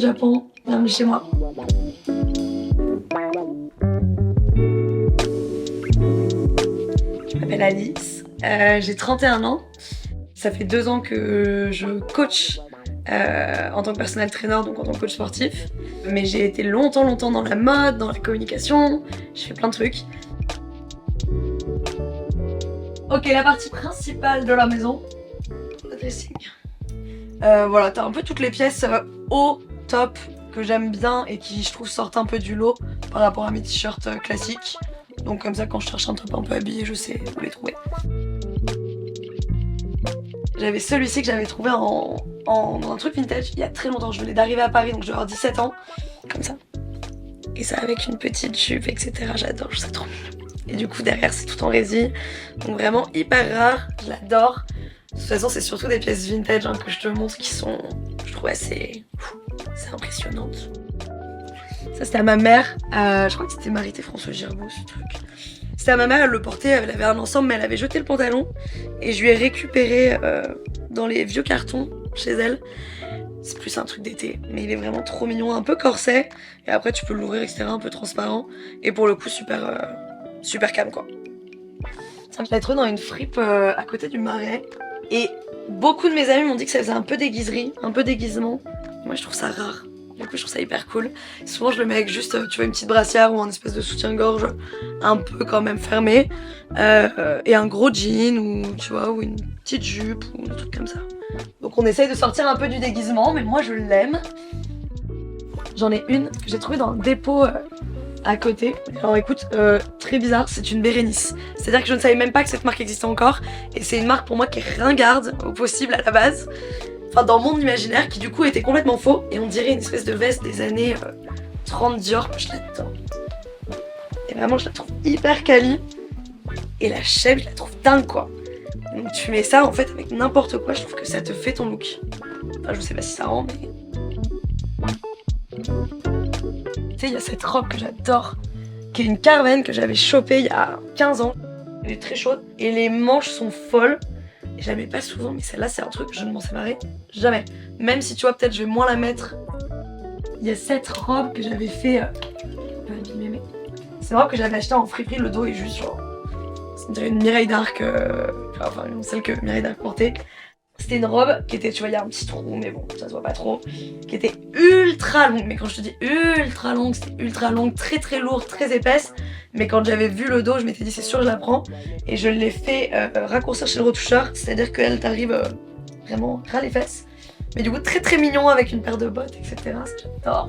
Japon, bienvenue chez moi. Je m'appelle Alice, j'ai 31 ans. Ça fait 2 ans que je coach en tant que personal trainer, donc en tant que coach sportif. Mais j'ai été longtemps dans la mode, dans la communication, j'ai fait plein de trucs. Ok, la partie principale de la maison, le dressing. Voilà, t'as un peu toutes les pièces haut, top, que j'aime bien et qui je trouve sortent un peu du lot par rapport à mes t-shirts classiques. Donc comme ça, quand je cherche un top un peu habillé, je sais où les trouver. J'avais celui-ci que j'avais trouvé dans un truc vintage il y a très longtemps. Je venais d'arriver à Paris, donc je vais avoir 17 ans. Comme ça. Et ça avec une petite jupe, etc. J'adore, je trouve ça trop mignon. Et du coup derrière c'est tout en résine. Donc vraiment hyper rare, je l'adore. De toute façon c'est surtout des pièces vintage que je te montre qui sont, je trouve assez impressionnantes. Ça c'était à ma mère, je crois que c'était Marité François Girbeau ce truc. C'était à ma mère, elle le portait, elle avait un ensemble mais elle avait jeté le pantalon. Et je lui ai récupéré dans les vieux cartons chez elle. C'est plus un truc d'été, mais il est vraiment trop mignon, un peu corset. Et après tu peux l'ouvrir etc, un peu transparent. Et pour le coup super calme quoi. Ça me fait trop dans une fripe à côté du Marais. Et beaucoup de mes amis m'ont dit que ça faisait un peu déguiserie, un peu déguisement. Moi je trouve ça rare. Du coup je trouve ça hyper cool. Souvent je le mets avec juste tu vois une petite brassière ou un espèce de soutien-gorge un peu quand même fermé. Et un gros jean ou tu vois ou une petite jupe ou un truc comme ça. Donc on essaye de sortir un peu du déguisement mais moi je l'aime. J'en ai une que j'ai trouvée dans le dépôt à côté. Alors écoute, très bizarre, c'est une Bérénice. C'est-à-dire que je ne savais même pas que cette marque existait encore. Et c'est une marque pour moi qui est ringarde au possible à la base. Enfin dans mon imaginaire qui du coup était complètement faux. Et on dirait une espèce de veste des années 30 Dior. Je l'adore. Et vraiment je la trouve hyper quali. Et la chaîne je la trouve dingue quoi. Donc tu mets ça en fait avec n'importe quoi, je trouve que ça te fait ton look. Enfin je sais pas si ça rend mais... Tu sais, il y a cette robe que j'adore, qui est une Carven que j'avais chopée il y a 15 ans. Elle est très chaude et les manches sont folles. Et je la mets pas souvent, mais celle-là c'est un truc, je ne m'en séparerai jamais. Même si tu vois, peut-être je vais moins la mettre. Il y a cette robe que j'avais fait... C'est une robe que j'avais achetée en friperie, le dos est juste genre... C'est une Mireille d'Arc, enfin celle que Mireille d'Arc portait. C'était une robe qui était, tu vois, il y a un petit trou, mais bon, ça se voit pas trop. Qui était ultra longue, mais quand je te dis ultra longue, c'était ultra longue, très lourde, très épaisse. Mais quand j'avais vu le dos, je m'étais dit c'est sûr je la prends. Et je l'ai fait raccourcir chez le retoucheur, c'est-à-dire qu'elle t'arrive vraiment ras les fesses. Mais du coup très mignon avec une paire de bottes, etc. J'adore.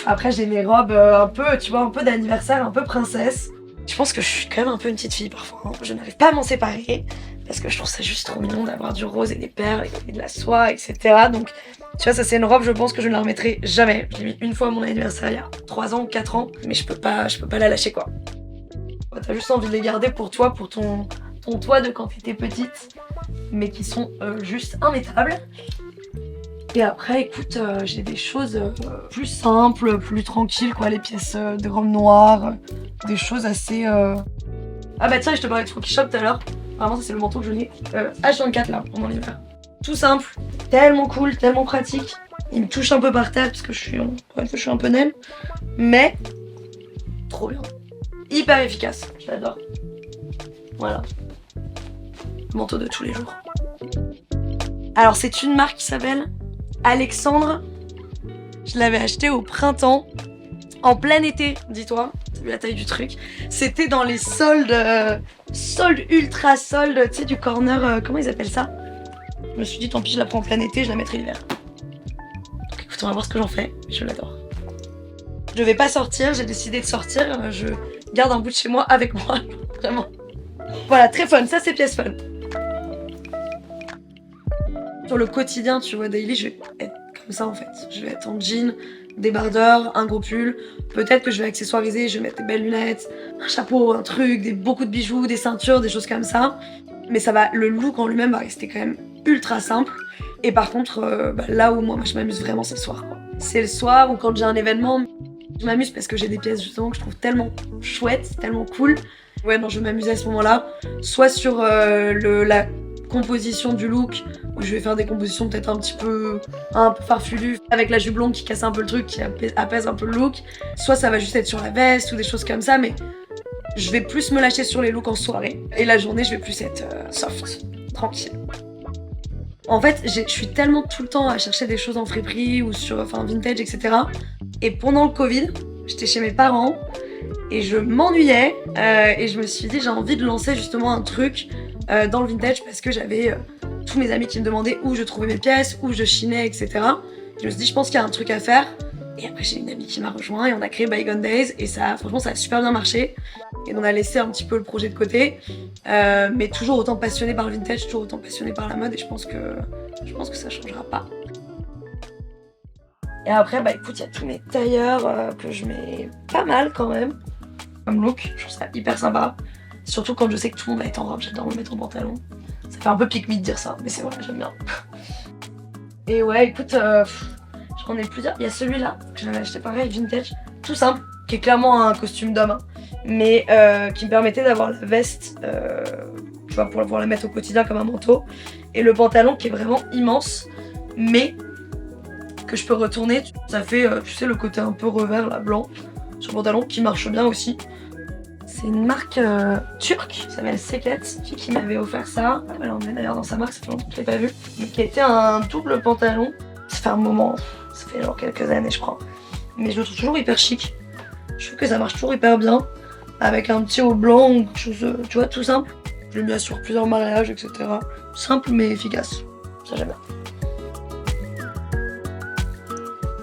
Après j'ai mes robes un peu, tu vois, un peu d'anniversaire, un peu princesse. Je pense que je suis quand même un peu une petite fille parfois, hein. Je n'arrive pas à m'en séparer. Parce que je trouve ça juste trop mignon d'avoir du rose et des perles et de la soie, etc. Donc, tu vois, ça c'est une robe, je pense que je ne la remettrai jamais. Je l'ai mis une fois à mon anniversaire il y a 3 ans ou 4 ans, mais je peux pas la lâcher quoi. T'as juste envie de les garder pour toi, pour ton toi de quand t'étais petite, mais qui sont juste immettables. Et après, écoute, j'ai des choses plus simples, plus tranquilles, quoi, les pièces de robe noire, des choses assez... Ah bah tiens, je te parlais de Froki Shop tout à l'heure. Vraiment, ça c'est le manteau que je n'ai H24 là, pendant l'hiver. Tout simple, tellement cool, tellement pratique. Il me touche un peu par terre parce que je suis un peu naine. Mais, trop bien. Hyper efficace, je l'adore. Voilà. Manteau de tous les jours. Alors c'est une marque qui s'appelle Alexandre. Je l'avais acheté au printemps, en plein été, dis-toi. T'as vu la taille du truc. C'était dans les soldes, ultra soldes, tu sais, du corner, comment ils appellent ça? Je me suis dit, tant pis, je la prends en plein été, je la mettrai l'hiver. Donc écoute, on va voir ce que j'en fais. Je l'adore. Je vais pas sortir, j'ai décidé de sortir. Je garde un bout de chez moi avec moi, vraiment. Voilà, très fun, ça c'est pièce fun. Sur le quotidien, tu vois, daily, je vais être comme ça en fait. Je vais être en jean, débardeur, un gros pull. Peut-être que je vais accessoiriser, je vais mettre des belles lunettes, un chapeau, un truc, beaucoup de bijoux, des ceintures, des choses comme ça. Mais ça va, le look en lui-même va rester quand même ultra simple. Et par contre, là où moi je m'amuse vraiment, c'est le soir quoi. C'est le soir ou quand j'ai un événement, je m'amuse parce que j'ai des pièces justement que je trouve tellement chouettes, tellement cool. Ouais non, je vais m'amuser à ce moment-là. Soit sur la composition du look, où je vais faire des compositions peut-être un peu farfelues, avec la jupe longue qui casse un peu le truc, qui apaise un peu le look. Soit ça va juste être sur la veste ou des choses comme ça, mais je vais plus me lâcher sur les looks en soirée. Et la journée, je vais plus être soft, tranquille. En fait, je suis tellement tout le temps à chercher des choses en friperie ou sur vintage, etc. Et pendant le Covid, j'étais chez mes parents et je m'ennuyais et je me suis dit j'ai envie de lancer justement un truc dans le vintage parce que j'avais tous mes amis qui me demandaient où je trouvais mes pièces, où je chinais, etc. Je me suis dit je pense qu'il y a un truc à faire. Et après j'ai une amie qui m'a rejoint et on a créé Bygone Days et ça, franchement ça a super bien marché. Et on a laissé un petit peu le projet de côté, mais toujours autant passionné par le vintage, toujours autant passionné par la mode et je pense que ça changera pas. Et après bah écoute, il y a tous mes tailleurs que je mets pas mal quand même comme look, je trouve ça hyper sympa. Surtout quand je sais que tout le monde va être en robe, j'adore me mettre en pantalon. Ça fait un peu pique-me de dire ça, mais c'est vrai, j'aime bien. Et ouais écoute, j'en ai plusieurs. Il y a celui-là que j'avais acheté pareil, vintage, tout simple, qui est clairement un costume d'homme, hein, mais qui me permettait d'avoir la veste, tu vois, pour pouvoir la mettre au quotidien comme un manteau, et le pantalon qui est vraiment immense, mais que je peux retourner. Ça fait, tu sais, le côté un peu revers, là, blanc, sur le pantalon, qui marche bien aussi. C'est une marque turque, qui s'appelle Seket, qui m'avait offert ça. Elle en est d'ailleurs dans sa marque, ça fait longtemps que je l'ai pas vu. Mais qui était un double pantalon. Ça fait un moment, ça fait genre quelques années je crois. Mais je le trouve toujours hyper chic. Je trouve que ça marche toujours hyper bien. Avec un petit haut blanc ou quelque chose, tu vois, tout simple. Je l'ai mis sur plusieurs mariages, etc. Simple mais efficace. Ça j'aime bien.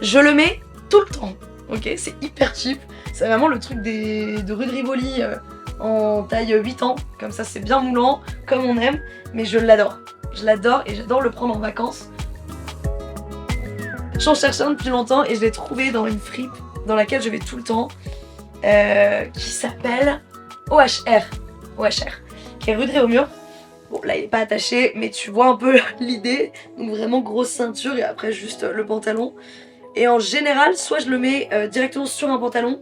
Je le mets tout le temps, ok? C'est hyper cheap. C'est vraiment le truc de rue de Rivoli en taille 8 ans. Comme ça, c'est bien moulant, comme on aime. Mais je l'adore. Je l'adore et j'adore le prendre en vacances. J'en cherchais un depuis longtemps et je l'ai trouvé dans une fripe dans laquelle je vais tout le temps. Qui s'appelle OHR. OHR. Qui est rue de Réaumur. Bon, là, il est pas attaché, mais tu vois un peu l'idée. Donc vraiment grosse ceinture et après juste le pantalon. Et en général, soit je le mets directement sur un pantalon.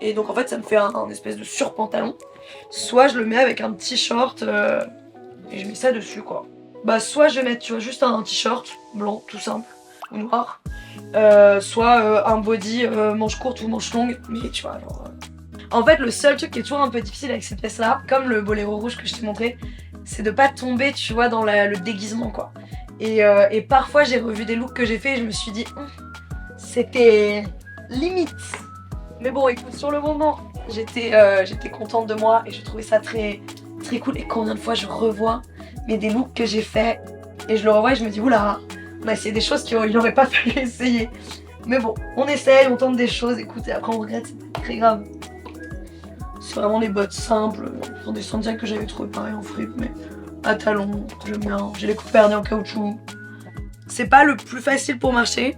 Et donc en fait ça me fait un espèce de surpantalon. Soit je le mets avec un petit short et je mets ça dessus quoi. Bah soit je vais mettre tu vois juste un t-shirt blanc tout simple ou noir. Soit un body manche courte ou manche longue. Mais tu vois genre... En fait le seul truc qui est toujours un peu difficile avec ces pièces là, comme le boléro rouge que je t'ai montré, c'est de pas tomber tu vois dans le déguisement quoi. Et parfois j'ai revu des looks que j'ai fait et je me suis dit c'était limite. Mais bon écoute, sur le moment, j'étais contente de moi et je trouvais ça très, très cool. Et combien de fois je revois des looks que j'ai fait et je le revois et je me dis oula, on a essayé des choses qu'il n'aurait pas fallu essayer. Mais bon, on essaye, on tente des choses, écoute, et après on regrette, c'est pas très grave. C'est vraiment les bottes simples, pour des Santiago que j'avais trouvé pareil en fripe, mais à talons, j'aime bien. J'ai les coupes pernées en caoutchouc. C'est pas le plus facile pour marcher,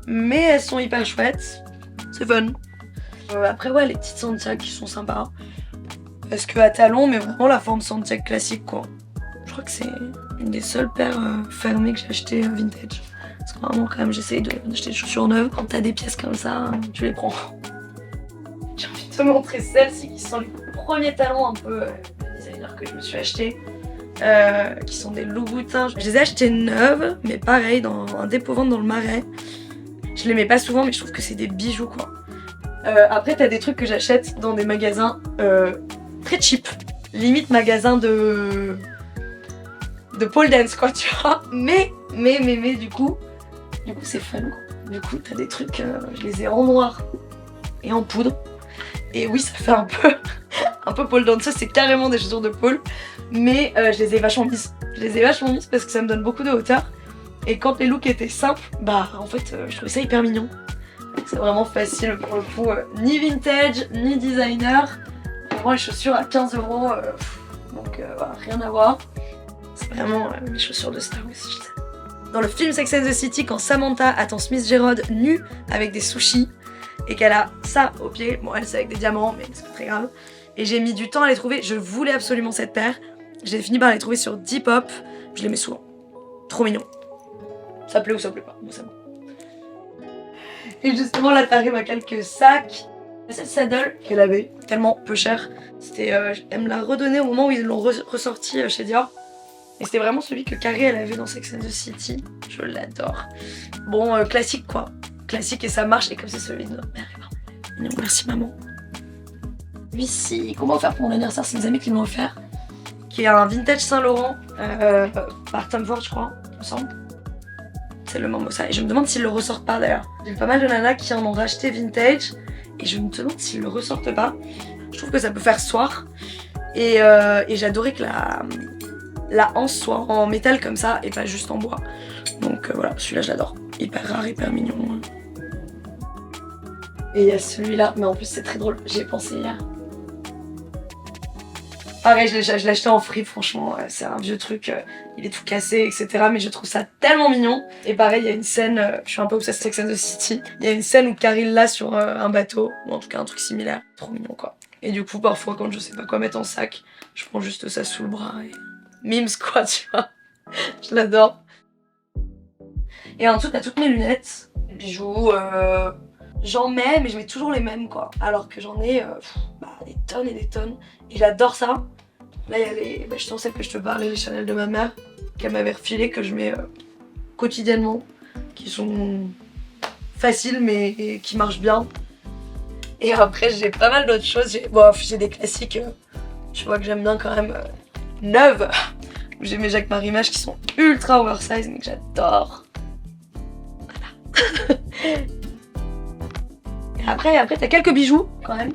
mais elles sont hyper chouettes, c'est fun. Après ouais, les petites Santiago qui sont sympas. Parce que à talons, mais vraiment la forme Santiago classique quoi. Je crois que c'est une des seules paires fermées que j'ai achetées vintage. Parce que vraiment quand même j'essaye d'acheter des chaussures neuves. Quand t'as des pièces comme ça, tu les prends. J'ai envie de te montrer celles-ci qui sont les premiers talons un peu designer que je me suis acheté. Qui sont des Louboutins. Je les ai achetées neuves, mais pareil, dans un dépôt-vente dans le Marais. Je les mets pas souvent, mais je trouve que c'est des bijoux quoi. Après t'as des trucs que j'achète dans des magasins très cheap, limite magasin de pole dance quoi tu vois, mais du coup c'est fun quoi. Du coup t'as des trucs, je les ai en noir et en poudre et oui ça fait un peu pole dance, c'est carrément des chaussures de pole, mais je les ai vachement mises, parce que ça me donne beaucoup de hauteur et quand les looks étaient simples, bah en fait je trouvais ça hyper mignon. C'est vraiment facile pour le coup, ni vintage, ni designer. Vraiment les chaussures à 15 €, donc voilà, rien à voir. C'est vraiment mes chaussures de star aussi, je sais. Dans le film Sex and the City, quand Samantha attend Smith Jerrod nue avec des sushis et qu'elle a ça au pied, bon elle c'est avec des diamants mais c'est pas très grave. Et j'ai mis du temps à les trouver, je voulais absolument cette paire. J'ai fini par les trouver sur Depop, je les mets souvent. Trop mignon. Ça plaît ou ça plaît pas, bon c'est bon. Et justement là t'arrives à quelques sacs. Cette saddle qu'elle avait, tellement peu cher, c'était, elle me l'a redonnée au moment où ils l'ont ressorti chez Dior. Et c'était vraiment celui que Carrie elle avait dans Sex and the City. Je l'adore. Bon, classique quoi. Classique et ça marche, et comme c'est celui de notre mère, et ben, mignon, merci maman. Celui-ci, qu'on m'a offert pour mon anniversaire, c'est mes amis qui me l'ont offert. Qui est un vintage Saint-Laurent, par Tom Ford je crois, il me semble. C'est le Mimosa. Et je me demande s'ils le ressortent pas d'ailleurs. J'ai vu pas mal de nanas qui en ont racheté vintage, et je me demande s'ils le ressortent pas. Je trouve que ça peut faire soir. Et j'adorais que la anse soit en métal comme ça et pas juste en bois. Donc voilà, celui-là j'adore. Hyper rare, hyper mignon. Et il y a celui-là, mais en plus c'est très drôle, j'y ai pensé hier. Pareil, je l'ai acheté en free, franchement, c'est un vieux truc, il est tout cassé, etc. Mais je trouve ça tellement mignon. Et pareil, il y a une scène, je suis un peu obsessée avec Sex and the City, il y a une scène où Carrie l'a sur un bateau, ou en tout cas un truc similaire. Trop mignon quoi. Et du coup, parfois, quand je sais pas quoi mettre en sac, je prends juste ça sous le bras et... Mims quoi, tu vois. Je l'adore. Et en dessous, t'as toutes mes lunettes, bijoux, j'en mets, mais je mets toujours les mêmes quoi. Alors que j'en ai des tonnes et des tonnes. Et j'adore ça. Là, il y a les, justement celles que je te parlais, les Chanel de ma mère, qu'elle m'avait refilé, que je mets quotidiennement, qui sont faciles mais qui marchent bien. Et après, j'ai pas mal d'autres choses. J'ai des classiques, tu vois, que j'aime bien quand même, neuves. J'ai mes Jacques Marimache qui sont ultra oversize, mais que j'adore. Voilà. Et après, t'as quelques bijoux, quand même,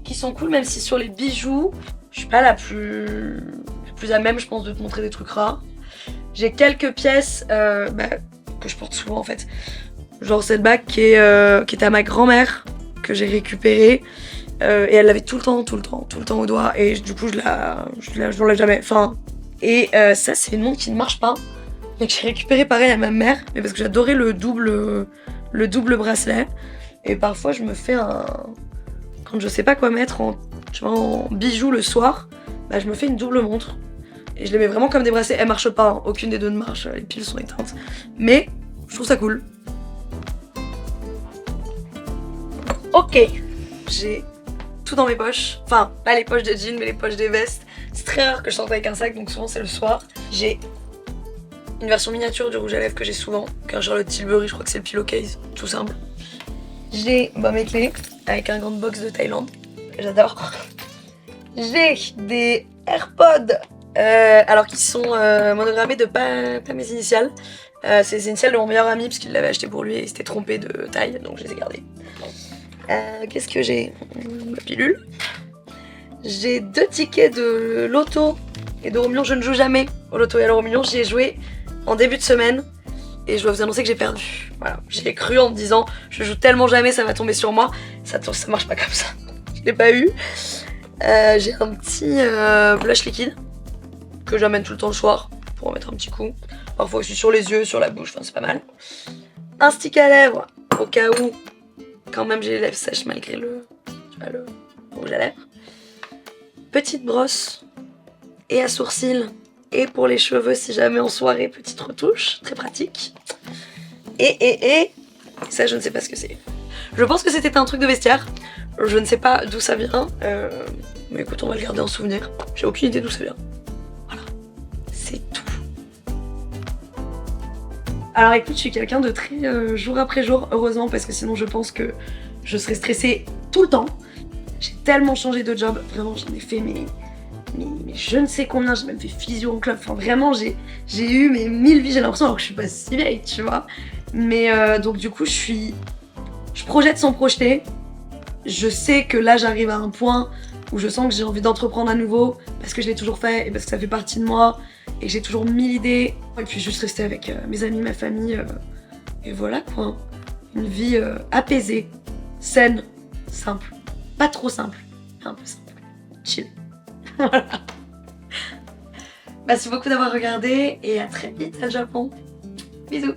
qui sont cool, même si sur les bijoux, je suis pas la plus à même, je pense, de te montrer des trucs rares. J'ai quelques pièces que je porte souvent, en fait. Genre cette bague qui était à ma grand-mère, que j'ai récupérée. Et elle l'avait tout le temps au doigt. Et du coup, je l'enlève jamais. Enfin, et ça, c'est une montre qui ne marche pas. Mais que j'ai récupéré pareil à ma mère. Mais parce que j'adorais le double bracelet. Et parfois, je me fais quand je sais pas quoi mettre en bijoux le soir, bah, je me fais une double montre. Et je les mets vraiment comme des bracelets. Elles marchent pas, hein. Aucune des deux ne marche. Les piles sont éteintes. Mais je trouve ça cool. Ok, j'ai tout dans mes poches. Enfin, pas les poches de jeans, mais les poches des vestes. C'est très rare que je sorte avec un sac, donc souvent c'est le soir. J'ai une version miniature du rouge à lèvres que j'ai souvent, qu'un Charlotte Tilbury, je crois que c'est le pillowcase, tout simple. J'ai mes clés avec un grand box de Thaïlande, que j'adore. J'ai des AirPods, alors qui sont monogrammés de pas mes initiales. C'est les initiales de mon meilleur ami, parce qu'il l'avait acheté pour lui et il s'était trompé de taille, donc je les ai gardés. Qu'est-ce que j'ai? La pilule. J'ai 2 tickets de loto et d'euro million. Je ne joue jamais au loto et à l'euro million. J'y ai joué en début de semaine et je dois vous annoncer que j'ai perdu. Voilà, j'y ai cru en me disant je joue tellement jamais, ça va tomber sur moi. Ça marche pas comme ça. Je l'ai pas eu. J'ai un petit blush liquide que j'amène tout le temps le soir pour en mettre un petit coup. Parfois aussi sur les yeux, sur la bouche, enfin c'est pas mal. Un stick à lèvres au cas où quand même j'ai les lèvres sèches malgré le rouge à lèvres. Petite brosse et à sourcils et pour les cheveux si jamais en soirée, petite retouche, très pratique. Et ça je ne sais pas ce que c'est. Je pense que c'était un truc de vestiaire, je ne sais pas d'où ça vient, mais écoute on va le garder en souvenir, j'ai aucune idée d'où ça vient. Voilà, c'est tout. Alors écoute, je suis quelqu'un de très jour après jour, heureusement, parce que sinon je pense que je serais stressée tout le temps. J'ai tellement changé de job, vraiment j'en ai fait mais je ne sais combien, j'ai même fait physio en club, enfin vraiment j'ai eu mes 1000 vies, j'ai l'impression, alors que je suis pas si vieille, tu vois. Mais donc du coup je projette sans projeter, je sais que là j'arrive à un point où je sens que j'ai envie d'entreprendre à nouveau, parce que je l'ai toujours fait et parce que ça fait partie de moi, et que j'ai toujours 1000 idées, et puis juste rester avec mes amis, ma famille, et voilà quoi. Une vie apaisée, saine, simple. Pas trop simple, un peu simple. Chill. Voilà. Merci beaucoup d'avoir regardé et à très vite à Japon. Bisous.